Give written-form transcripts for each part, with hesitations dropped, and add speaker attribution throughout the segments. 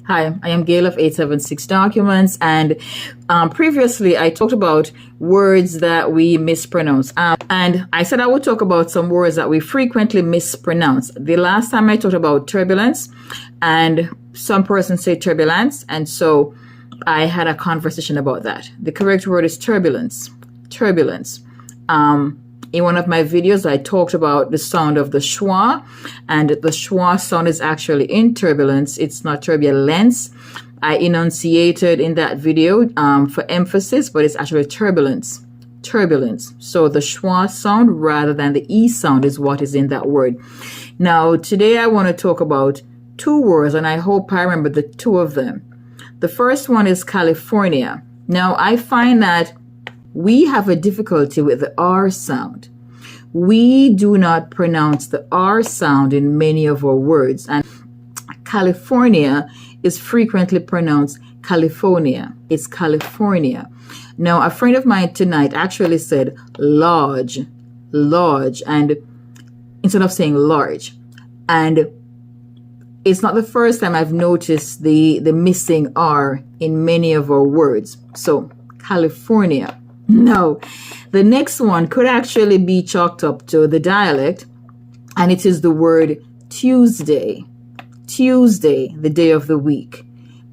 Speaker 1: Hi, I am Gail of 876 Documents, and previously I talked about words that we mispronounce. And I said I would talk about some words that we frequently mispronounce. The last time I talked about turbulence, and some person said turbulence, and so I had a conversation about that. The correct word is turbulence. Turbulence. In one of my videos, I talked about the sound of the schwa, and the schwa sound is actually in turbulence. It's not turbulence. I enunciated in that video for emphasis, but it's actually turbulence. Turbulence. So the schwa sound rather than the E sound is what is in that word. Now, today I want to talk about two words, and I hope I remember the two of them. The first one is California. Now, I find that we have a difficulty with the R sound. We do not pronounce the R sound in many of our words, and California is frequently pronounced California. It's California. Now, a friend of mine tonight actually said large, and instead of saying large. And it's not the first time I've noticed the missing R in many of our words. So, California. No, the next one could actually be chalked up to the dialect, and it is the word Tuesday. Tuesday, the day of the week.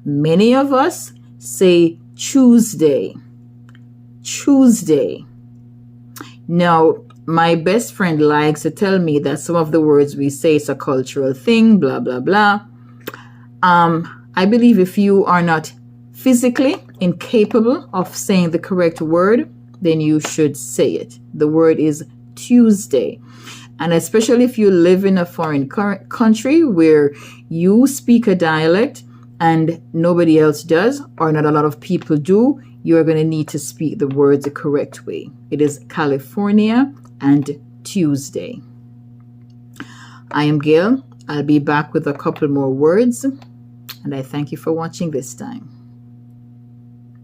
Speaker 1: Many of us say Tuesday. Tuesday. Now, my best friend likes to tell me that some of the words we say is a cultural thing, blah, blah, blah. I believe if you are not physically incapable of saying the correct word, then you should say it. The word is Tuesday. And especially if you live in a foreign country where you speak a dialect and nobody else does, or not a lot of people do, you're going to need to speak the words the correct way. It is California and Tuesday. I am Gail. I'll be back with a couple more words, and I thank you for watching this time.